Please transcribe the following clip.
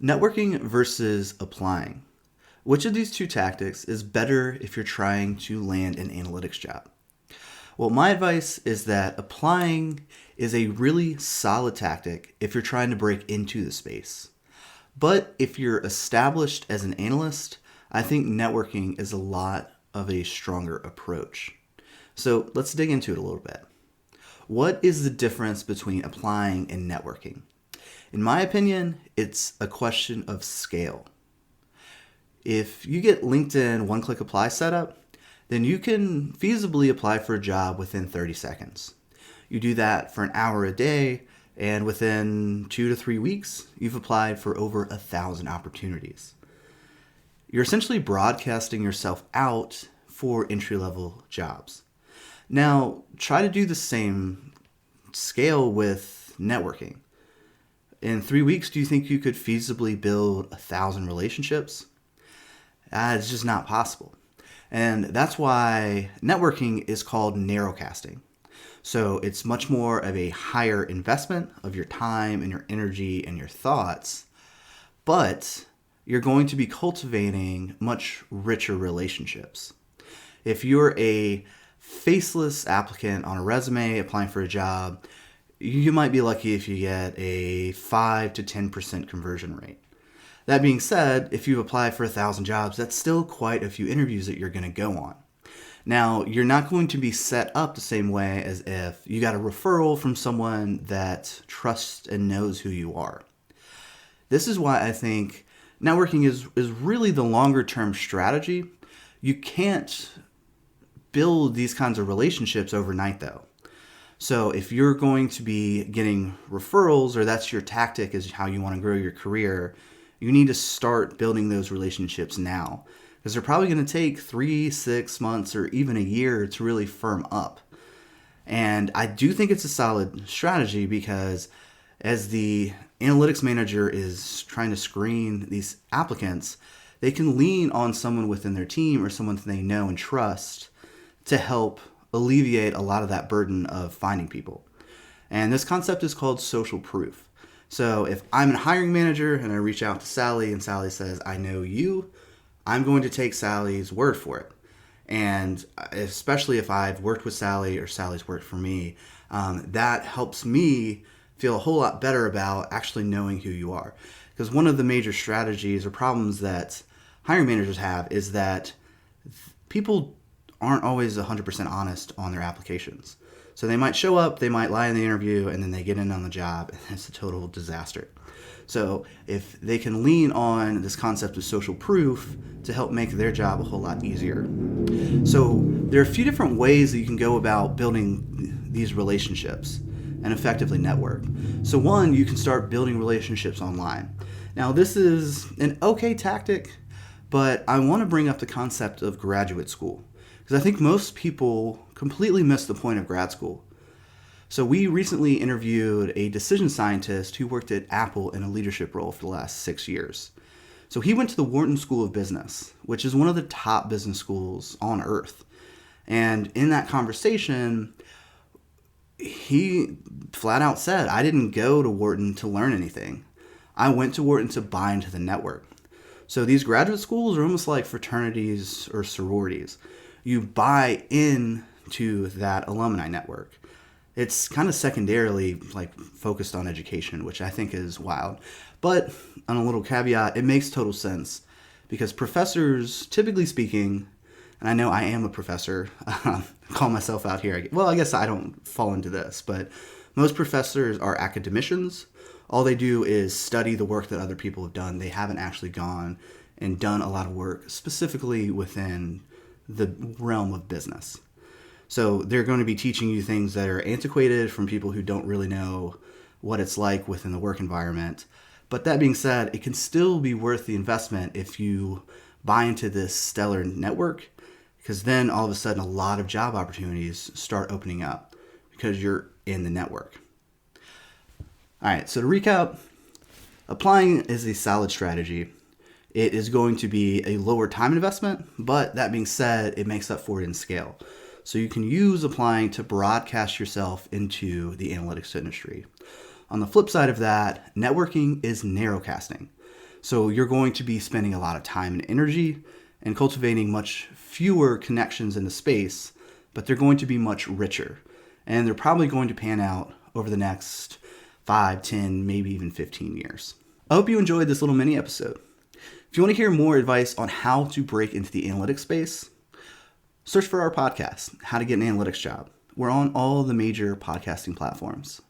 Networking versus applying. Which of these two tactics is better if you're trying to land an analytics job? Well, my advice is that applying is a really solid tactic if you're trying to break into the space. But if you're established as an analyst, I think networking is a lot of a stronger approach. So let's dig into it a little bit. What is the difference between applying and networking? In my opinion, it's a question of scale. If you get LinkedIn one-click apply set up, then you can feasibly apply for a job within 30 seconds. You do that for an hour a day, and within 2 to 3 weeks, you've applied for over 1,000 opportunities. You're essentially broadcasting yourself out for entry-level jobs. Now, try to do the same scale with networking. In 3 weeks, do you think you could feasibly build 1,000 relationships? It's just not possible. And that's why networking is called narrowcasting. So it's much more of a higher investment of your time and your energy and your thoughts, but you're going to be cultivating much richer relationships. If you're a faceless applicant on a resume applying for a job, you might be lucky if you get a 5 to 10% conversion rate. That being said, if you've applied for 1,000 jobs, that's still quite a few interviews that you're going to go on. Now, you're not going to be set up the same way as if you got a referral from someone that trusts and knows who you are. This is why I think networking is really the longer term strategy. You can't build these kinds of relationships overnight though. So if you're going to be getting referrals, or that's your tactic is how you want to grow your career, you need to start building those relationships now, because they're probably going to take 3, 6 months, or even a year to really firm up. And I do think it's a solid strategy because as the analytics manager is trying to screen these applicants, they can lean on someone within their team or someone that they know and trust to help alleviate a lot of that burden of finding people. And this concept is called social proof. So if I'm a hiring manager and I reach out to Sally and Sally says, I know you, I'm going to take Sally's word for it. And especially if I've worked with Sally or Sally's worked for me, that helps me feel a whole lot better about actually knowing who you are. Because one of the major strategies or problems that hiring managers have is that people aren't always 100% honest on their applications. So they might show up, they might lie in the interview, and then they get in on the job, and it's a total disaster. So if they can lean on this concept of social proof to help make their job a whole lot easier. So there are a few different ways that you can go about building these relationships and effectively network. So one, you can start building relationships online. Now this is an okay tactic, but I want to bring up the concept of graduate school, because I think most people completely miss the point of grad school. So we recently interviewed a decision scientist who worked at Apple in a leadership role for the last 6 years. So he went to the Wharton School of Business, which is one of the top business schools on earth. And in that conversation, he flat out said, I didn't go to Wharton to learn anything. I went to Wharton to buy into the network. So these graduate schools are almost like fraternities or sororities. You buy into that alumni network. It's kind of secondarily like focused on education, which I think is wild. But on a little caveat, it makes total sense because professors, typically speaking, and I know I am a professor, call myself out here. Well, I guess I don't fall into this, but most professors are academicians. All they do is study the work that other people have done. They haven't actually gone and done a lot of work specifically within the realm of business. So they're going to be teaching you things that are antiquated from people who don't really know what it's like within the work environment. But that being said, it can still be worth the investment if you buy into this stellar network, because then all of a sudden a lot of job opportunities start opening up because you're in the network. All right, so to recap, applying is a solid strategy. It is going to be a lower time investment, but that being said, it makes up for it in scale. So you can use applying to broadcast yourself into the analytics industry. On the flip side of that, networking is narrowcasting. So you're going to be spending a lot of time and energy and cultivating much fewer connections in the space, but they're going to be much richer. And they're probably going to pan out over the next 5, 10, maybe even 15 years. I hope you enjoyed this little mini episode. If you want to hear more advice on how to break into the analytics space, search for our podcast, How to Get an Analytics Job. We're on all the major podcasting platforms.